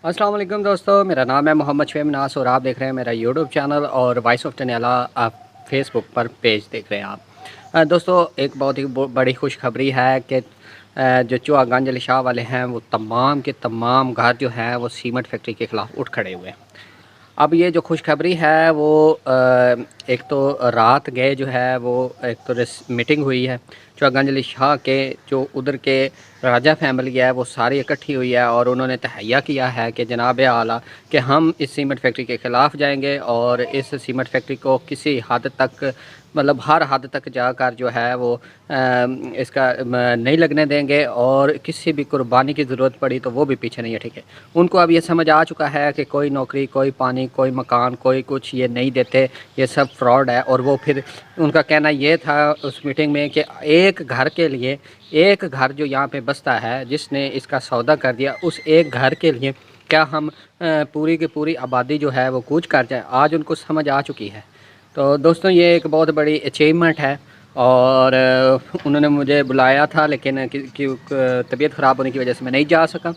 अस्सलाम वालेकुम दोस्तों, मेरा नाम है मोहम्मद शुएब नास और आप देख रहे हैं मेरा यूट्यूब चैनल और वॉइस ऑफ टनियाला आप फेसबुक पर पेज देख रहे हैं आप। दोस्तों एक बहुत ही बड़ी खुशखबरी है कि जो चूहा गंज अली शाह वाले हैं वो तमाम के तमाम घर जो हैं वो सीमेंट फैक्ट्री के ख़िलाफ़ उठ खड़े हुए हैं। अब ये जो खुशखबरी है वो एक तो रात गए जो है वो एक तो मीटिंग हुई है चूहा गंज अली शाह के जो उधर के राजा फैमिली है वो सारी इकट्ठी हुई है और उन्होंने तहैया किया है कि जनाब आला कि हम इस सीमेंट फैक्ट्री के ख़िलाफ़ जाएंगे और इस सीमेंट फैक्ट्री को किसी हद तक मतलब हर हद तक जाकर जो है वो इसका नहीं लगने देंगे और किसी भी कुर्बानी की ज़रूरत पड़ी तो वो भी पीछे नहीं हटेंगे। उनको अब ये समझ आ चुका है कि कोई नौकरी, कोई पानी, कोई मकान, कोई कुछ ये नहीं देते, ये सब फ्रॉड है। और वो फिर उनका कहना ये था उस मीटिंग में कि एक घर के लिए, एक घर जो यहाँ पे बसता है जिसने इसका सौदा कर दिया, उस एक घर के लिए क्या हम पूरी की पूरी आबादी जो है वो कूच कर जाए। आज उनको समझ आ चुकी है। तो दोस्तों ये एक बहुत बड़ी अचीवमेंट है और उन्होंने मुझे बुलाया था लेकिन तबीयत ख़राब होने की वजह से मैं नहीं जा सका।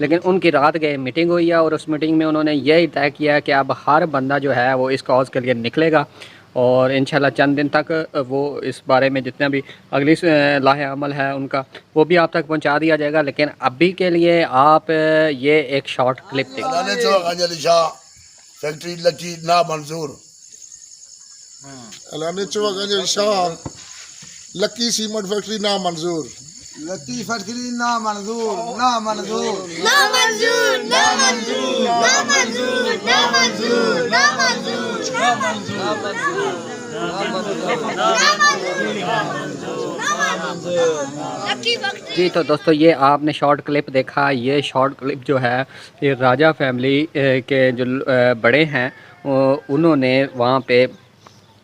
लेकिन उनकी रात गए मीटिंग हुई है और उस मीटिंग में उन्होंने यही तय किया कि अब हर बंदा जो है वो इस कॉज़ के लिए निकलेगा और इंशाल्लाह चंद दिन तक वो इस बारे में जितना भी अगली लाहे अमल है उनका वो भी आप तक पहुंचा दिया जाएगा। लेकिन अभी के लिए आप ये एक शॉर्ट क्लिप देखिए। फैक्ट्री लकी ना मंजूर। ऐलान चूहा गंज अली शाह लकी सीमेंट फैक्ट्री ना मंजूर। लकी फैक्ट्री ना मंजूर, ना मंजूर, ना मंजूर, ना मंजूर, ना मंजूर, ना मंजूर, ना मंजूर, ना मंजूर, जी तो दोस्तों ये आपने शॉर्ट क्लिप देखा। ये शॉर्ट क्लिप जो है ये राजा फैमिली के जो बड़े हैं उन्होंने वहाँ पे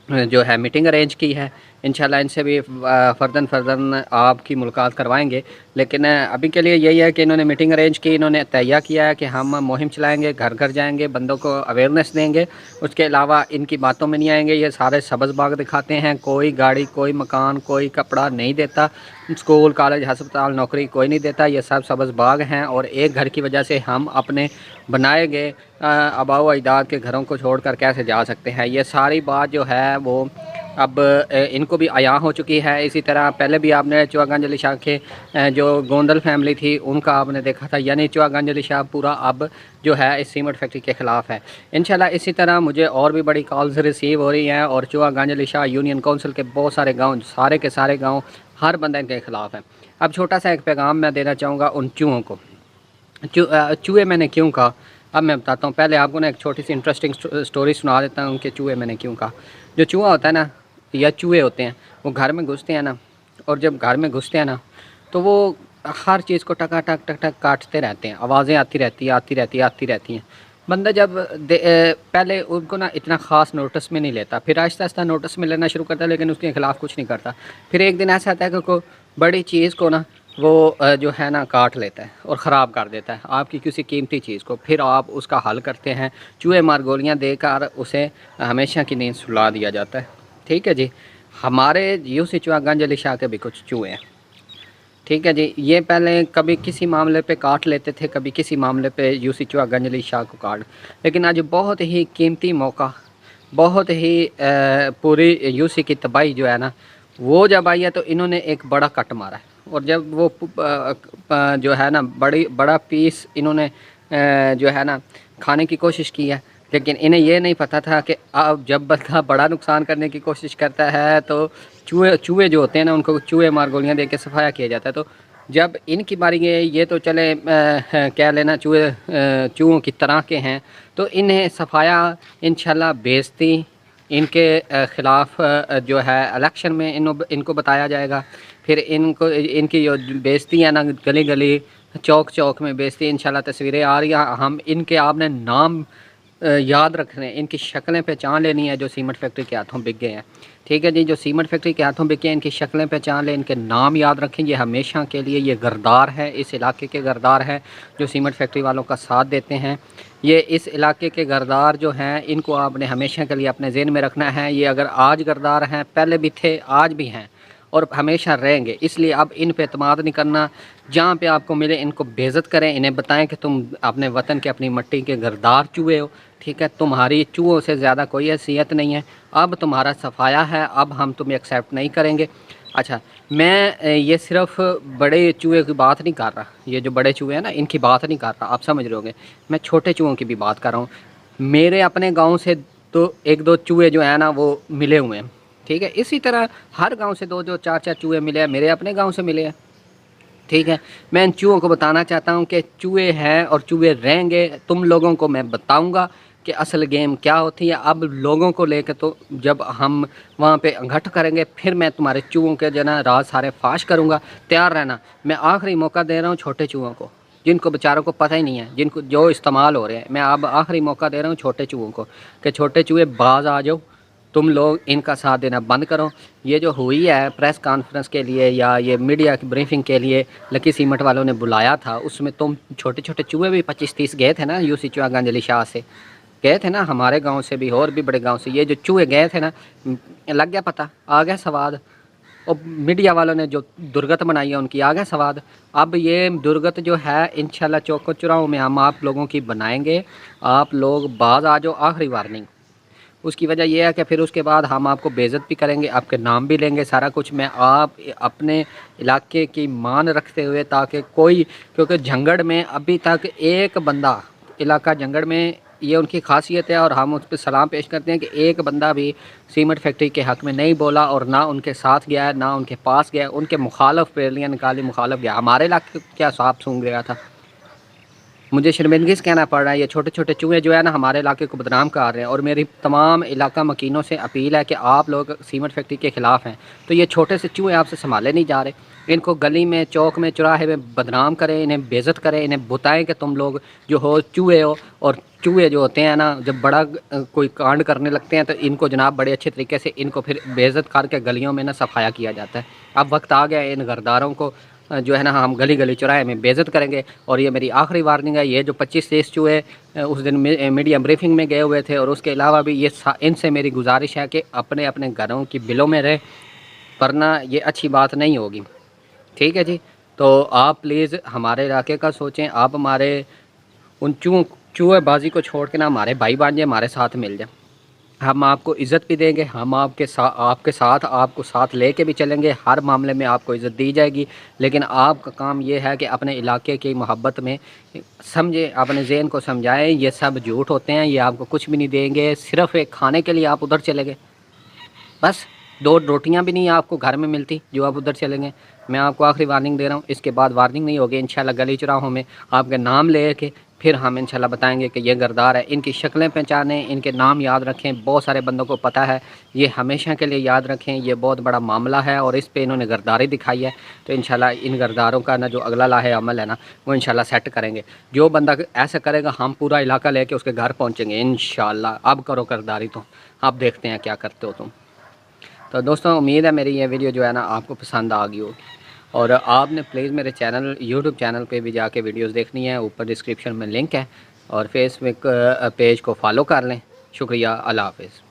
जो है मीटिंग अरेंज की है। इंशाल्लाह इनसे भी फ़र्दन आपकी मुलाकात करवाएंगे। लेकिन अभी के लिए यही है कि इन्होंने मीटिंग अरेंज की, इन्होंने तैयार किया है कि हम मुहिम चलाएंगे, घर घर जाएंगे, बंदों को अवेयरनेस देंगे। उसके अलावा इनकी बातों में नहीं आएंगे। ये सारे सब्ज़ बाग दिखाते हैं, कोई गाड़ी, कोई मकान, कोई कपड़ा नहीं देता, स्कूल, कॉलेज, हस्पताल, नौकरी कोई नहीं देता। ये सब सब्ज़ बाग हैं और एक घर की वजह से हम अपने बनाए गए आबाओ अजदाद के घरों को छोड़कर कैसे जा सकते हैं। ये सारी बात जो है वो अब इनको भी आया हो चुकी है। इसी तरह पहले भी आपने चूहा गंज अली शाह के जो गोंदल फैमिली थी उनका आपने देखा था। यानी चूहा गंज अली शाह पूरा अब जो है इस सीमेंट फैक्ट्री के ख़िलाफ़ है। इंशाल्लाह इसी तरह मुझे और भी बड़ी कॉल्स रिसीव हो रही हैं और चूहा गंज अली शाह यूनियन काउंसिल के बहुत सारे गाँव, सारे के सारे गाँव, हर बंदे इनके ख़िलाफ़ हैं। अब छोटा सा एक पैगाम मैं देना चाहूँगा उन चूहों को। चूहे मैंने क्यों कहा अब मैं बताता हूँ। पहले आपको ना एक छोटी सी इंटरेस्टिंग स्टोरी सुना देता हूँ कि चूहे मैंने क्यों कहा। जो चूहा होता है ना या चूहे होते हैं वो घर में घुसते हैं ना, और जब घर में घुसते हैं ना तो वो हर चीज़ को टका टक टक टक काटते रहते हैं। आवाज़ें आती रहती हैं। बंदा जब पहले उनको ना इतना ख़ास नोटिस में नहीं लेता, फिर आहिस्ता आहिस्ता नोटिस में लेना शुरू करता है लेकिन उसके ख़िलाफ़ कुछ नहीं करता। फिर एक दिन ऐसा आता है कि कोई बड़ी चीज़ को ना वो जो है ना काट लेता है और ख़राब कर देता है आपकी किसी कीमती चीज़ को। फिर आप उसका हल करते हैं, चूहे मार गोलियाँ देकर उसे हमेशा की नींद सुला दिया जाता है। ठीक है जी। हमारे यूसी चूहा गंज अली शाह के भी कुछ चूहे हैं। ठीक है जी। ये पहले कभी किसी मामले पे काट लेते थे, कभी किसी मामले पे यूसी चूहा गंज अली शाह को काट, लेकिन आज बहुत ही कीमती मौका, बहुत ही पूरी यूसी की तबाही जो है ना वो जब आई है तो इन्होंने एक बड़ा कट मारा है। और जब वो जो है ना बड़ा पीस इन्होंने जो है ना खाने की कोशिश की है, लेकिन इन्हें ये नहीं पता था कि अब जब बंदा बड़ा नुकसान करने की कोशिश करता है तो चूहे जो होते हैं ना उनको चूहे मार गोलियाँ दे के सफाया किया जाता है। तो जब इनकी बारी गई ये तो चले क्या लेना चूहों की तरह के हैं, तो इन्हें सफाया इंशाल्लाह बेइज्जती इनके ख़िलाफ़ जो है इलेक्शन में इनको बताया जाएगा। फिर इनकी जो बेइज्जती है ना गली गली चौक चौक में बेइज्जती इंशाल्लाह तस्वीरें आ रही हैं। हम इनके आपने नाम याद रखने, इनकी शक्लें पहचान लेनी है जो सीमेंट फैक्ट्री के हाथों बिक गए हैं। ठीक है जी। जो सीमेंट फैक्ट्री के हाथों बिके हैं इनकी शक्लें पहचान लें, इनके नाम याद रखें। ये हमेशा के लिए ये गरदार है, इस इलाके के गरदार हैं जो सीमेंट फैक्ट्री वालों का साथ देते हैं। ये इस इलाके के गरदार जो हैं इनको आपने हमेशा के लिए अपने ज़हन में रखना है। ये अगर आज गरदार हैं, पहले भी थे, आज भी हैं اور ہمیشہ رہیں گے، اس لیے اب ان پہ اعتماد نہیں کرنا، جہاں پہ آپ کو ملے ان کو بےعزت کریں، انہیں بتائیں کہ تم اپنے وطن کے اپنی مٹی کے گردار چوہے ہو، ٹھیک ہے، تمہاری چوہوں سے زیادہ کوئی حیثیت نہیں ہے، اب تمہارا صفایا ہے، اب ہم تمہیں ایکسیپٹ نہیں کریں گے۔ اچھا، میں یہ صرف بڑے چوہے کی بات نہیں کر رہا، یہ جو بڑے چوہے ہیں نا ان کی بات نہیں کر رہا، آپ سمجھ رہے ہوں گے، میں چھوٹے چوہوں کی بھی بات کر رہا ہوں۔ میرے اپنے گاؤں سے تو ایک دو چوہے جو ہیں نا وہ ملے ہوئے ہیں، ٹھیک ہے، اسی طرح ہر گاؤں سے دو دو چار چار چوہے ملے ہیں، میرے اپنے گاؤں سے ملے ہیں، ٹھیک ہے۔ میں ان چوہوں کو بتانا چاہتا ہوں کہ چوہے ہیں اور چوہے رہیں گے، تم لوگوں کو میں بتاؤں گا کہ اصل گیم کیا ہوتی ہے۔ اب لوگوں کو لے کے تو جب ہم وہاں پہ انگھٹ کریں گے پھر میں تمہارے چوہوں کے جو نا راز سارے فاش کروں گا، تیار رہنا۔ میں آخری موقع دے رہا ہوں چھوٹے چوہوں کو، جن کو بیچاروں کو پتہ ہی نہیں ہے، جن کو جو استعمال ہو رہے ہیں، میں اب آخری موقع دے رہا ہوں چھوٹے چوہوں کو کہ چھوٹے چوہے باز آ جاؤ، تم لوگ ان کا ساتھ دینا بند کرو۔ یہ جو ہوئی ہے پریس کانفرنس کے لیے یا یہ میڈیا کی بریفنگ کے لیے لکی سیمنٹ والوں نے بلایا تھا، اس میں تم چھوٹے چھوٹے چوہے بھی 25-30 گئے تھے نا، یو سی چوہا گنج علی شاہ سے گئے تھے نا، ہمارے گاؤں سے بھی اور بھی بڑے گاؤں سے یہ جو چوہے گئے تھے نا، لگ گیا پتہ، آ گیا سواد۔ اور میڈیا والوں نے جو درگت بنائی ہے ان کی آ گیا سواد۔ اب یہ درگت جو ہے انشاءاللہ چوکو چوراہوں میں ہم آپ لوگوں کی بنائیں گے، آپ لوگ باز آ جاؤ، آخری وارننگ۔ اس کی وجہ یہ ہے کہ پھر اس کے بعد ہم آپ کو بےعزت بھی کریں گے، آپ کے نام بھی لیں گے، سارا کچھ۔ میں آپ اپنے علاقے کی مان رکھتے ہوئے تاکہ کوئی، کیونکہ جھنگڑ میں ابھی تک ایک بندہ، علاقہ جھنگڑ میں یہ ان کی خاصیت ہے اور ہم اس پہ سلام پیش کرتے ہیں کہ ایک بندہ بھی سیمنٹ فیکٹری کے حق میں نہیں بولا اور نہ ان کے ساتھ گیا ہے، نہ ان کے پاس گیا ہے، ان کے مخالف پیرلیاں نکالی، مخالف گیا۔ ہمارے علاقے کو کیا صاحب سونگ گیا تھا، مجھے شرمندگی سے کہنا پڑ رہا ہے، یہ چھوٹے چھوٹے چوہے جو ہے نا ہمارے علاقے کو بدنام کر رہے ہیں، اور میری تمام علاقہ مکینوں سے اپیل ہے کہ آپ لوگ سیمنٹ فیکٹری کے خلاف ہیں تو یہ چھوٹے سے چوہے آپ سے سنبھالے نہیں جا رہے، ان کو گلی میں، چوک میں، چوراہے میں بدنام کریں، انہیں بےعزت کریں، انہیں بتائیں کہ تم لوگ جو ہو چوہے ہو، اور چوہے جو ہوتے ہیں نا جب بڑا کوئی کانڈ کرنے لگتے ہیں تو ان کو جناب بڑے اچھے طریقے سے ان کو پھر بےعزت کر کے گلیوں میں نا صفایا کیا جاتا ہے۔ اب وقت آ گیا ہے ان غرداروں کو جو ہے نا ہم گلی گلی چوراہے میں بےعزت کریں گے، اور یہ میری آخری وارننگ ہے۔ یہ جو 25-30 چوہے اس دن میڈیا بریفنگ میں گئے ہوئے تھے، اور اس کے علاوہ بھی یہ ان سے میری گزارش ہے کہ اپنے اپنے گھروں کی بلوں میں رہے، ورنہ یہ اچھی بات نہیں ہوگی، ٹھیک ہے جی۔ تو آپ پلیز ہمارے علاقے کا سوچیں، آپ ہمارے ان چوہے بازی کو چھوڑ کے نا ہمارے بھائی بن جائیں، ہمارے ساتھ مل جائیں، ہم آپ کو عزت بھی دیں گے، ہم آپ کے ساتھ آپ کو ساتھ لے کے بھی چلیں گے، ہر معاملے میں آپ کو عزت دی جائے گی۔ لیکن آپ کا کام یہ ہے کہ اپنے علاقے کی محبت میں سمجھیں، اپنے ذہن کو سمجھائیں، یہ سب جھوٹ ہوتے ہیں، یہ آپ کو کچھ بھی نہیں دیں گے، صرف ایک کھانے کے لیے آپ ادھر چلے گئے، بس 2 روٹیاں بھی نہیں آپ کو گھر میں ملتی جو آپ ادھر چلیں گے۔ میں آپ کو آخری وارننگ دے رہا ہوں، اس کے بعد وارننگ نہیں ہوگی انشاءاللہ۔ گلی چوراہوں میں آپ کے نام لے کے پھر ہم انشاءاللہ بتائیں گے کہ یہ غردار ہے، ان کی شکلیں پہچانیں، ان کے نام یاد رکھیں، بہت سارے بندوں کو پتہ ہے، یہ ہمیشہ کے لیے یاد رکھیں، یہ بہت بڑا معاملہ ہے اور اس پہ انہوں نے غرداری دکھائی ہے، تو انشاءاللہ ان غرداروں کا نا جو اگلا لاہے عمل ہے نا وہ انشاءاللہ سیٹ کریں گے۔ جو بندہ ایسا کرے گا ہم پورا علاقہ لے کے اس کے گھر پہنچیں گے انشاءاللہ۔ اب کرو غرداری، تو اب دیکھتے ہیں کیا کرتے ہو تم۔ تو دوستوں امید ہے میری یہ ویڈیو جو ہے نا آپ کو پسند آ گئی ہوگی، اور آپ نے پلیز میرے یوٹیوب چینل پہ بھی جا کے ویڈیوز دیکھنی ہے، اوپر ڈسکرپشن میں لنک ہے، اور فیس بک پیج کو فالو کر لیں۔ شکریہ، اللہ حافظ۔